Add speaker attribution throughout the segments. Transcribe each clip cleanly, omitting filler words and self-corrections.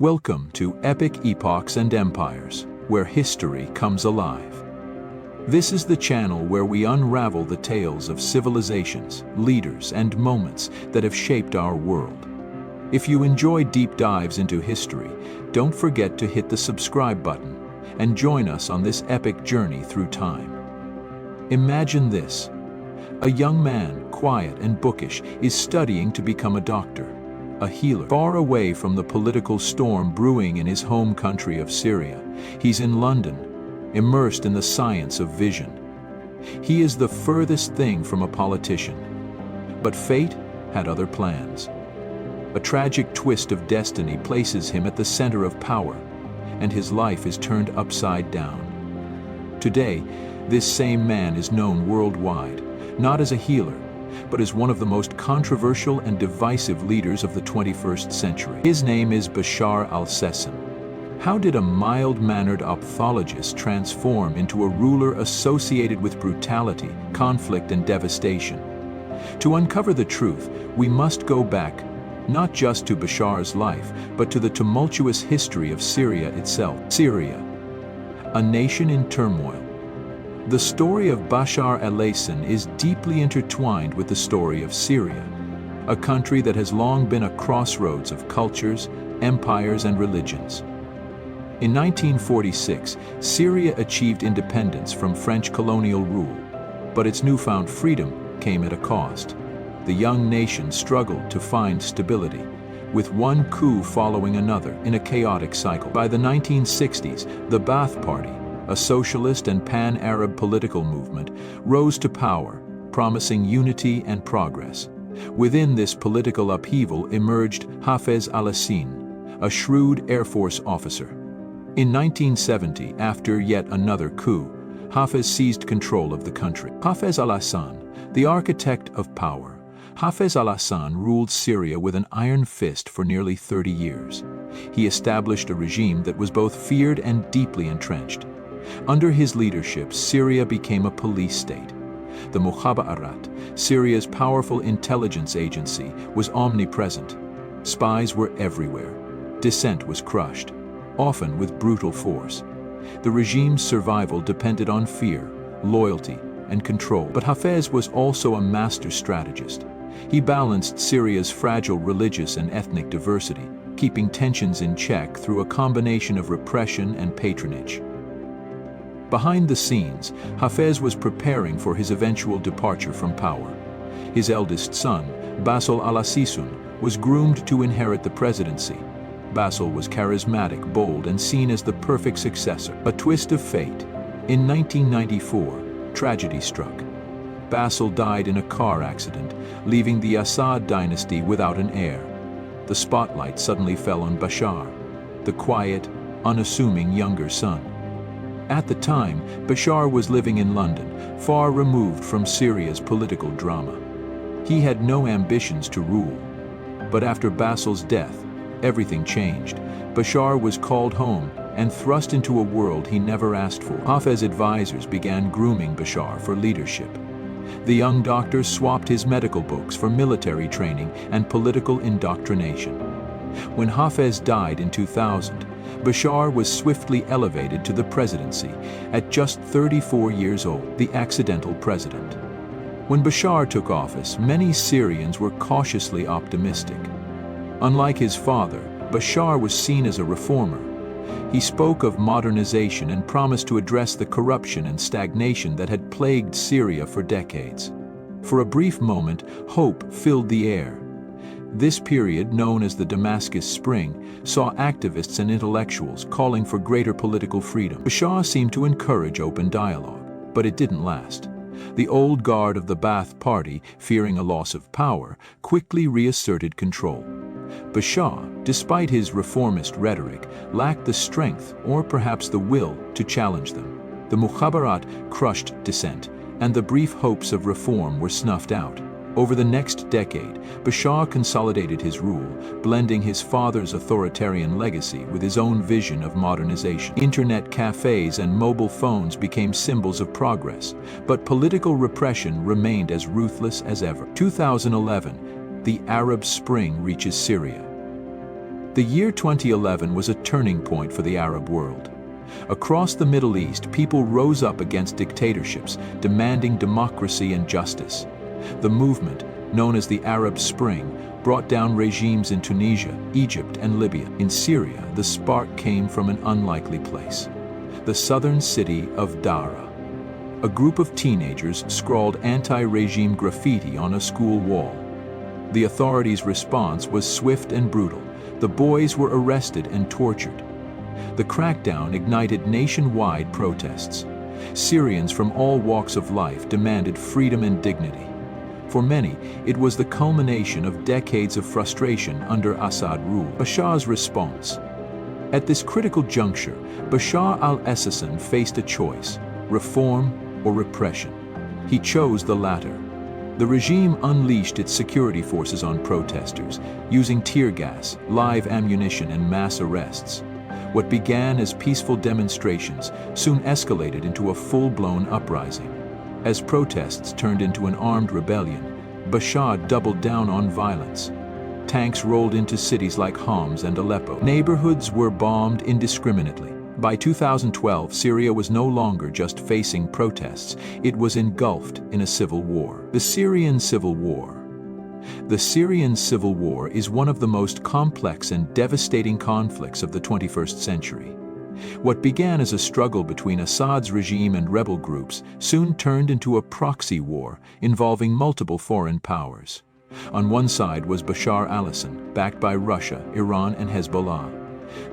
Speaker 1: Welcome to Epic Epochs and Empires, where history comes alive. This is the channel where we unravel the tales of civilizations, leaders, and moments that have shaped our world. If you enjoy deep dives into history, don't forget to hit the subscribe button and join us on this epic journey through time. Imagine this. A young man, quiet and bookish, is studying to become a doctor, a healer. Far away from the political storm brewing in his home country of Syria, he's in London, immersed in the science of vision. He is the furthest thing from a politician. But fate had other plans. A tragic twist of destiny places him at the center of power, and his life is turned upside down. Today, this same man is known worldwide, not as a healer, but as one of the most controversial and divisive leaders of the 21st century. His name is Bashar al-Assad. How did a mild-mannered ophthalmologist transform into a ruler associated with brutality, conflict, and devastation? To uncover the truth, we must go back, not just to Bashar's life, but to the tumultuous history of Syria itself. Syria, a nation in turmoil. The story of Bashar al-Assad is deeply intertwined with the story of Syria, a country that has long been a crossroads of cultures, empires, and religions. In 1946, Syria achieved independence from French colonial rule, but its newfound freedom came at a cost. The young nation struggled to find stability, with one coup following another in a chaotic cycle. By the 1960s, the Ba'ath Party, a socialist and pan-Arab political movement, rose to power, promising unity and progress. Within this political upheaval emerged Hafez al-Assad, a shrewd Air Force officer. In 1970, after yet another coup, Hafez seized control of the country. Hafez al-Assad, the architect of power, Hafez al-Assad ruled Syria with an iron fist for nearly 30 years. He established a regime that was both feared and deeply entrenched. Under his leadership, Syria became a police state. The Mukhabarat, Syria's powerful intelligence agency, was omnipresent. Spies were everywhere. Dissent was crushed, often with brutal force. The regime's survival depended on fear, loyalty, and control. But Hafez was also a master strategist. He balanced Syria's fragile religious and ethnic diversity, keeping tensions in check through a combination of repression and patronage. Behind the scenes, Hafez was preparing for his eventual departure from power. His eldest son, Bashar al-Assad, was groomed to inherit the presidency. Bashar was charismatic, bold, and seen as the perfect successor. A twist of fate. In 1994, tragedy struck. Bashar died in a car accident, leaving the Assad dynasty without an heir. The spotlight suddenly fell on Bashar, the quiet, unassuming younger son. At the time, Bashar was living in London, far removed from Syria's political drama. He had no ambitions to rule. But after Bashar's death, everything changed. Bashar was called home and thrust into a world he never asked for. Hafez's advisors began grooming Bashar for leadership. The young doctor swapped his medical books for military training and political indoctrination. When Hafez died in 2000, Bashar was swiftly elevated to the presidency at just 34 years old, the accidental president. When Bashar took office, many Syrians were cautiously optimistic. Unlike his father, Bashar was seen as a reformer. He spoke of modernization and promised to address the corruption and stagnation that had plagued Syria for decades. For a brief moment, hope filled the air. This period, known as the Damascus Spring, saw activists and intellectuals calling for greater political freedom. Bashar seemed to encourage open dialogue, but it didn't last. The old guard of the Ba'ath Party, fearing a loss of power, quickly reasserted control. Bashar, despite his reformist rhetoric, lacked the strength or perhaps the will to challenge them. The Mukhabarat crushed dissent, and the brief hopes of reform were snuffed out. Over the next decade, Bashar consolidated his rule, blending his father's authoritarian legacy with his own vision of modernization. Internet cafes and mobile phones became symbols of progress, but political repression remained as ruthless as ever. 2011, the Arab Spring reaches Syria. The year 2011 was a turning point for the Arab world. Across the Middle East, people rose up against dictatorships, demanding democracy and justice. The movement, known as the Arab Spring, brought down regimes in Tunisia, Egypt, and Libya. In Syria, the spark came from an unlikely place: the southern city of Dara. A group of teenagers scrawled anti-regime graffiti on a school wall. The authorities' response was swift and brutal. The boys were arrested and tortured. The crackdown ignited nationwide protests. Syrians from all walks of life demanded freedom and dignity. For many, it was the culmination of decades of frustration under Assad rule. Bashar's response. At this critical juncture, Bashar al-Assad faced a choice: reform or repression. He chose the latter. The regime unleashed its security forces on protesters, using tear gas, live ammunition, and mass arrests. What began as peaceful demonstrations soon escalated into a full-blown uprising. As protests turned into an armed rebellion, Bashar doubled down on violence. Tanks rolled into cities like Homs and Aleppo. Neighborhoods were bombed indiscriminately. By 2012, Syria was no longer just facing protests, it was engulfed in a civil war. The Syrian Civil War. The Syrian Civil War is one of the most complex and devastating conflicts of the 21st century. What began as a struggle between Assad's regime and rebel groups soon turned into a proxy war involving multiple foreign powers. On one side was Bashar al-Assad, backed by Russia, Iran, and Hezbollah.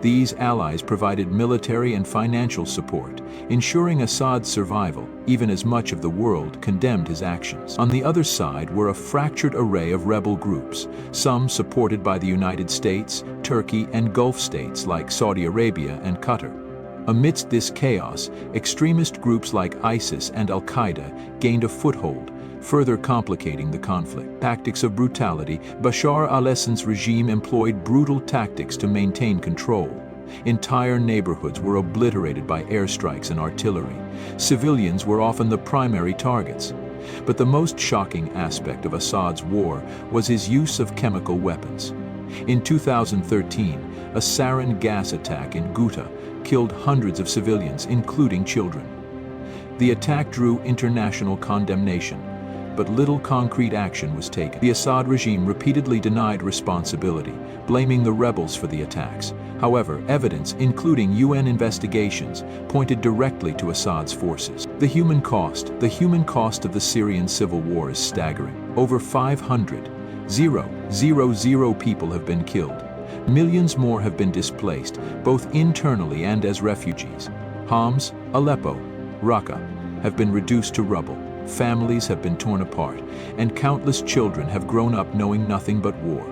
Speaker 1: These allies provided military and financial support, ensuring Assad's survival, even as much of the world condemned his actions. On the other side were a fractured array of rebel groups, some supported by the United States, Turkey, and Gulf states like Saudi Arabia and Qatar. Amidst this chaos, extremist groups like ISIS and Al-Qaeda gained a foothold, further complicating the conflict. Tactics of brutality. Bashar al-Assad's regime employed brutal tactics to maintain control. Entire neighborhoods were obliterated by airstrikes and artillery. Civilians were often the primary targets. But the most shocking aspect of Assad's war was his use of chemical weapons. In 2013, a sarin gas attack in Ghouta killed hundreds of civilians, including children. The attack drew international condemnation, but little concrete action was taken. The Assad regime repeatedly denied responsibility, blaming the rebels for the attacks. However, evidence, including UN investigations, pointed directly to Assad's forces. The human cost of the Syrian civil war is staggering. Over 500,000 people have been killed. Millions more have been displaced, both internally and as refugees. Homs, Aleppo, Raqqa have been reduced to rubble. Families have been torn apart, and countless children have grown up knowing nothing but war.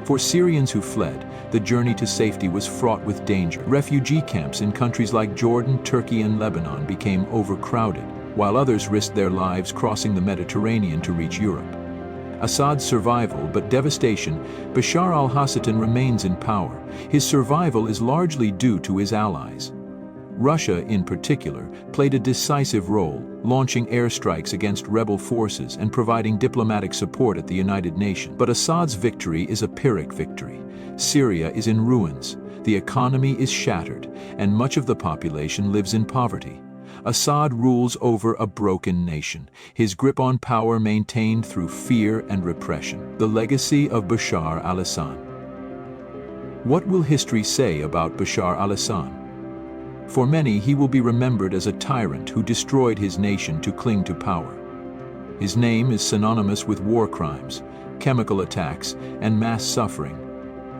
Speaker 1: For Syrians who fled, the journey to safety was fraught with danger. Refugee camps in countries like Jordan, Turkey, and Lebanon became overcrowded, while others risked their lives crossing the Mediterranean to reach Europe. Assad's survival but devastation. Bashar al-Assad remains in power. His survival is largely due to his allies. Russia, in particular, played a decisive role, launching airstrikes against rebel forces and providing diplomatic support at the United Nations. But Assad's victory is a Pyrrhic victory. Syria is in ruins, the economy is shattered, and much of the population lives in poverty. Assad rules over a broken nation, his grip on power maintained through fear and repression. The legacy of Bashar al-Assad. What will history say about Bashar al-Assad? For many, he will be remembered as a tyrant who destroyed his nation to cling to power. His name is synonymous with war crimes, chemical attacks, and mass suffering.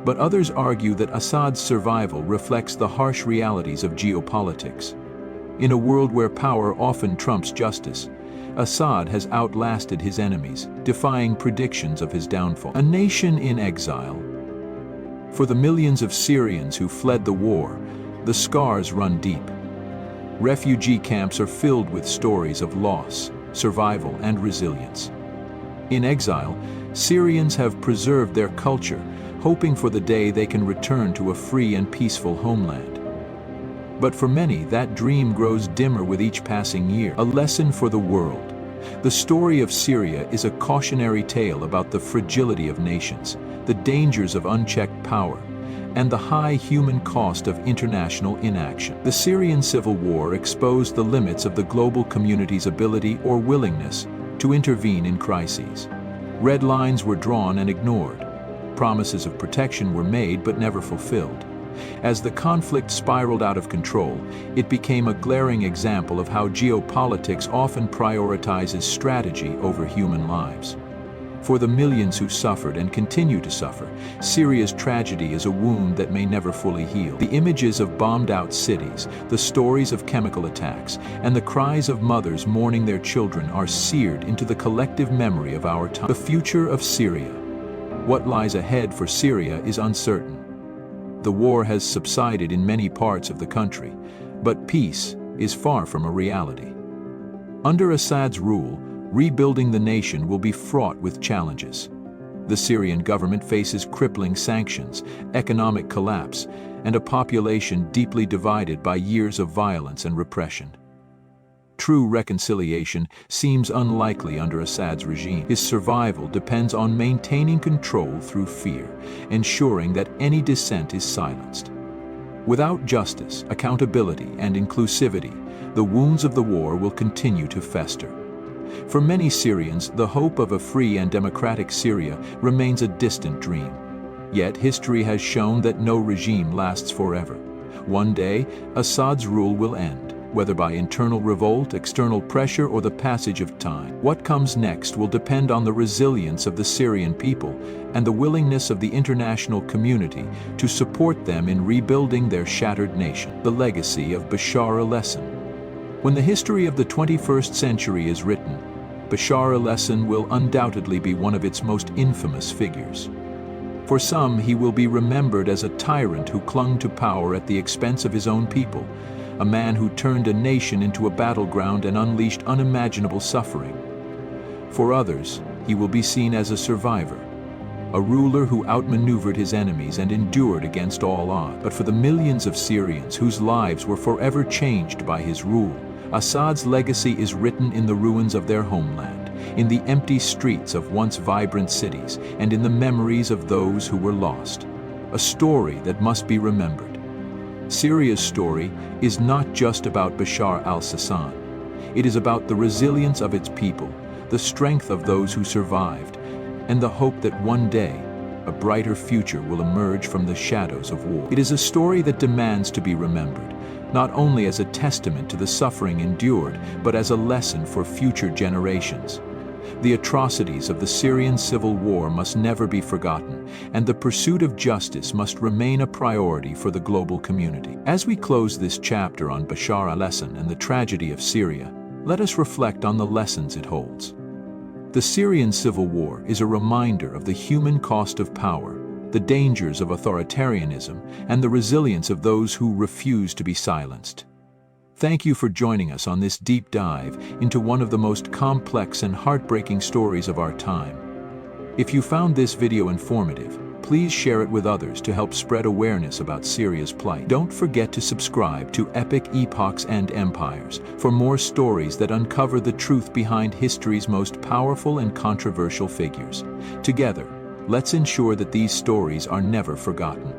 Speaker 1: But others argue that Assad's survival reflects the harsh realities of geopolitics. In a world where power often trumps justice, Assad has outlasted his enemies, defying predictions of his downfall. A nation in exile. For the millions of Syrians who fled the war, the scars run deep. Refugee camps are filled with stories of loss, survival, and resilience. In exile, Syrians have preserved their culture, hoping for the day they can return to a free and peaceful homeland. But for many, that dream grows dimmer with each passing year. A lesson for the world. The story of Syria is a cautionary tale about the fragility of nations, the dangers of unchecked power, and the high human cost of international inaction. The Syrian Civil War exposed the limits of the global community's ability or willingness to intervene in crises. Red lines were drawn and ignored. Promises of protection were made but never fulfilled. As the conflict spiraled out of control, it became a glaring example of how geopolitics often prioritizes strategy over human lives. For the millions who suffered and continue to suffer, Syria's tragedy is a wound that may never fully heal. The images of bombed-out cities, the stories of chemical attacks, and the cries of mothers mourning their children are seared into the collective memory of our time. The future of Syria. What lies ahead for Syria is uncertain. The war has subsided in many parts of the country, but peace is far from a reality. Under Assad's rule, rebuilding the nation will be fraught with challenges. The Syrian government faces crippling sanctions, economic collapse, and a population deeply divided by years of violence and repression. True reconciliation seems unlikely under Assad's regime. His survival depends on maintaining control through fear, ensuring that any dissent is silenced. Without justice, accountability, and inclusivity, the wounds of the war will continue to fester. For many Syrians, the hope of a free and democratic Syria remains a distant dream. Yet history has shown that no regime lasts forever. One day, Assad's rule will end, whether by internal revolt, external pressure, or the passage of time. What comes next will depend on the resilience of the Syrian people and the willingness of the international community to support them in rebuilding their shattered nation. The legacy of Bashar al-Assad. When the history of the 21st century is written, Bashar al-Assad will undoubtedly be one of its most infamous figures. For some, he will be remembered as a tyrant who clung to power at the expense of his own people, a man who turned a nation into a battleground and unleashed unimaginable suffering. For others, he will be seen as a survivor, a ruler who outmaneuvered his enemies and endured against all odds. But for the millions of Syrians whose lives were forever changed by his rule, Assad's legacy is written in the ruins of their homeland, in the empty streets of once vibrant cities, and in the memories of those who were lost. A story that must be remembered. Syria's story is not just about Bashar al-Assad. It is about the resilience of its people, the strength of those who survived, and the hope that one day, a brighter future will emerge from the shadows of war. It is a story that demands to be remembered, not only as a testament to the suffering endured, but as a lesson for future generations. The atrocities of the Syrian Civil War must never be forgotten, and the pursuit of justice must remain a priority for the global community. As we close this chapter on Bashar al-Assad and the tragedy of Syria, let us reflect on the lessons it holds. The Syrian Civil War is a reminder of the human cost of power, the dangers of authoritarianism, and the resilience of those who refuse to be silenced. Thank you for joining us on this deep dive into one of the most complex and heartbreaking stories of our time. If you found this video informative, please share it with others to help spread awareness about Syria's plight. Don't forget to subscribe to Epochs and Empires for more stories that uncover the truth behind history's most powerful and controversial figures. Together, let's ensure that these stories are never forgotten.